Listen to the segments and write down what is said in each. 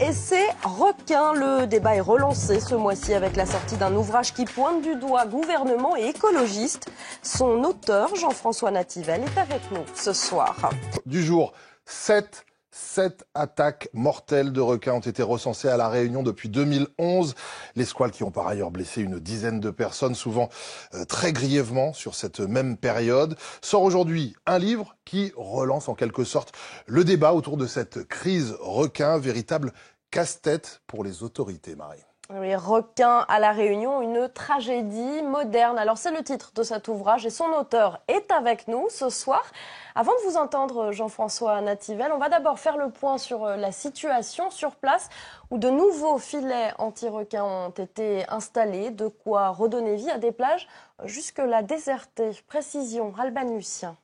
et ses requins. Le débat est relancé ce mois-ci avec la sortie d'un ouvrage qui pointe du doigt gouvernement et écologistes. Son auteur, Jean-François Nativel, est avec nous ce soir. Du jour, 7 attaques mortelles de requins ont été recensées à La Réunion depuis 2011. Les squales qui ont par ailleurs blessé une dizaine de personnes, souvent très grièvement sur cette même période. Sort aujourd'hui un livre qui relance en quelque sorte le débat autour de cette crise requin, véritable casse-tête pour les autorités, Marie. Les requins à La Réunion, une tragédie moderne. Alors c'est le titre de cet ouvrage et son auteur est avec nous ce soir. Avant de vous entendre, Jean-François Nativel, on va d'abord faire le point sur la situation sur place où de nouveaux filets anti-requins ont été installés, de quoi redonner vie à des plages jusque-là désertées. Précision, Alban Lucien.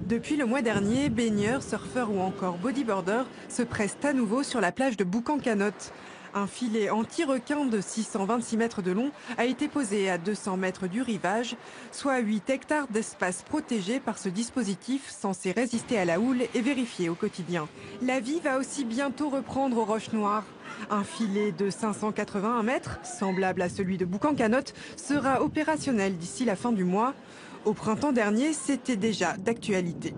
Depuis le mois dernier, baigneurs, surfeurs ou encore bodyboarders se pressent à nouveau sur la plage de Boucan-Canotte. Un filet anti-requin de 626 mètres de long a été posé à 200 mètres du rivage, soit 8 hectares d'espace protégé par ce dispositif censé résister à la houle et vérifié au quotidien. La vie va aussi bientôt reprendre aux Roches Noires. Un filet de 581 mètres, semblable à celui de Boucan-Canotte, sera opérationnel d'ici la fin du mois. Au printemps dernier, c'était déjà d'actualité.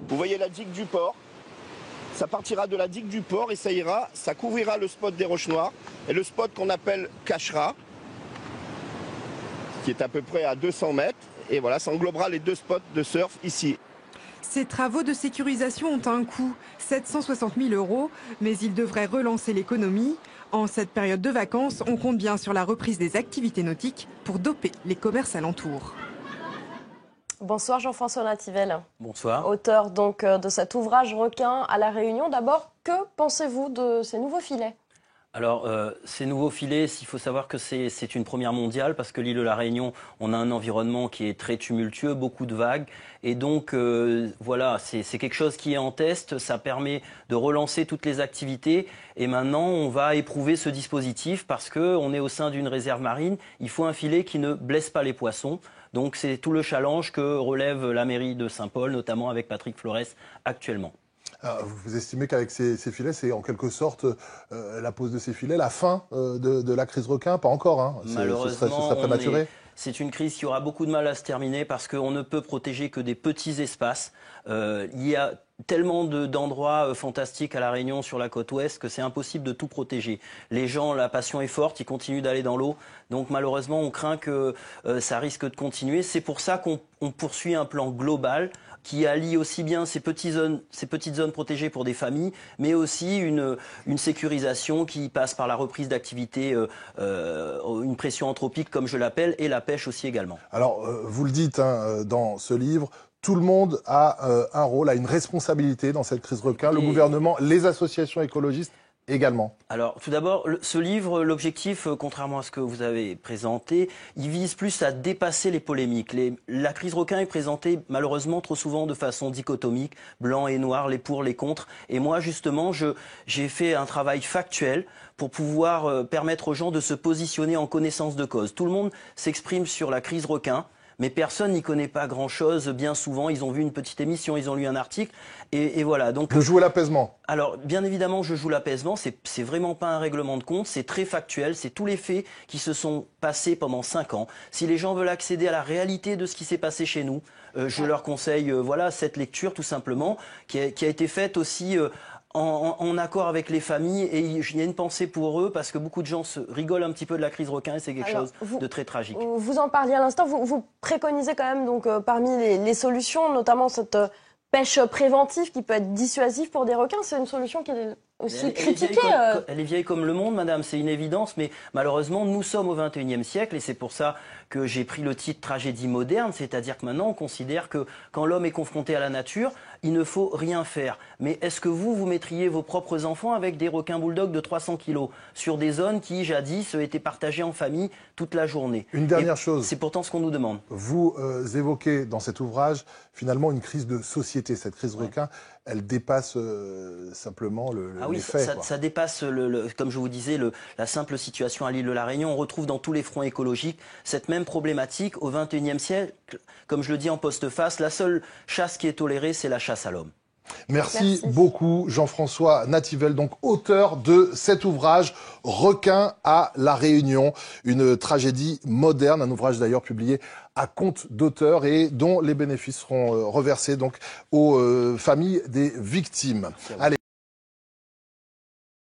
Vous voyez la digue du port. Ça partira de la digue du port et ça ira, ça couvrira le spot des Roches Noires et le spot qu'on appelle Cachera, qui est à peu près à 200 mètres. Et voilà, ça englobera les deux spots de surf ici. Ces travaux de sécurisation ont un coût, 760 000 €, mais ils devraient relancer l'économie. En cette période de vacances, on compte bien sur la reprise des activités nautiques pour doper les commerces alentours. Bonsoir Jean-François Nativel. Bonsoir. Auteur donc de cet ouvrage Requin à La Réunion. D'abord, que pensez-vous de ces nouveaux filets ? Alors, ces nouveaux filets, il faut savoir que c'est une première mondiale parce que l'île de La Réunion, on a un environnement qui est très tumultueux, beaucoup de vagues. Et donc, voilà, c'est quelque chose qui est en test. Ça permet de relancer toutes les activités. Et maintenant, on va éprouver ce dispositif parce qu'on est au sein d'une réserve marine. Il faut un filet qui ne blesse pas les poissons. Donc, c'est tout le challenge que relève la mairie de Saint-Paul, notamment avec Patrick Flores actuellement. Vous estimez qu'avec ces filets, c'est en quelque sorte la pose de ces filets, la fin de la crise requin? Pas encore, hein. Malheureusement, ce serait prématuré. C'est une crise qui aura beaucoup de mal à se terminer parce qu'on ne peut protéger que des petits espaces. Il y a tellement d'endroits fantastiques à La Réunion sur la côte ouest que c'est impossible de tout protéger. Les gens, la passion est forte, ils continuent d'aller dans l'eau. Donc malheureusement, on craint que ça risque de continuer. C'est pour ça qu'on poursuit un plan global qui allie aussi bien ces petites zones protégées pour des familles, mais aussi une sécurisation qui passe par la reprise d'activités, une pression anthropique comme je l'appelle, et la pêche aussi également. Alors, vous le dites hein, dans ce livre, tout le monde a un rôle, a une responsabilité dans cette crise requin, le gouvernement, les associations écologistes également. Alors, tout d'abord, ce livre, l'objectif, contrairement à ce que vous avez présenté, il vise plus à dépasser les polémiques. La crise requin est présentée malheureusement trop souvent de façon dichotomique, blanc et noir, les pour, les contre. Et moi, justement, j'ai fait un travail factuel pour pouvoir permettre aux gens de se positionner en connaissance de cause. Tout le monde s'exprime sur la crise requin. Mais personne n'y connaît pas grand-chose. Bien souvent, ils ont vu une petite émission, ils ont lu un article, et voilà. Donc, vous jouez l'apaisement. Alors, bien évidemment, je joue l'apaisement. C'est vraiment pas un règlement de compte. C'est très factuel. C'est tous les faits qui se sont passés pendant 5 ans. Si les gens veulent accéder à la réalité de ce qui s'est passé chez nous, je leur conseille, voilà, cette lecture tout simplement, qui a été faite aussi. En accord avec les familles, et il y a une pensée pour eux parce que beaucoup de gens rigolent un petit peu de la crise requin et c'est quelque chose de très tragique. Vous en parliez à l'instant, vous préconisez quand même donc parmi les solutions, notamment cette pêche préventive qui peut être dissuasive pour des requins. C'est une solution qui est aussi critiquée. Elle est vieille comme le monde, madame, c'est une évidence, mais malheureusement, nous sommes au XXIe siècle et c'est pour ça que j'ai pris le titre tragédie moderne, c'est-à-dire que maintenant on considère que quand l'homme est confronté à la nature, il ne faut rien faire. Mais est-ce que vous mettriez vos propres enfants avec des requins bulldogs de 300 kilos sur des zones qui, jadis, étaient partagées en famille toute la journée? Une dernière chose. C'est pourtant ce qu'on nous demande. Vous évoquez dans cet ouvrage, finalement, une crise de société. Cette crise requin, elle dépasse simplement les faits. Ça dépasse, comme je vous disais, la simple situation à l'île de La Réunion. On retrouve dans tous les fronts écologiques cette même problématique au XXIe siècle. Comme je le dis en postface, la seule chasse qui est tolérée, c'est la chasse à l'homme. Merci beaucoup Jean-François Nativel, donc auteur de cet ouvrage Requin à La Réunion, une tragédie moderne, un ouvrage d'ailleurs publié à compte d'auteur et dont les bénéfices seront reversés donc aux familles des victimes. Allez.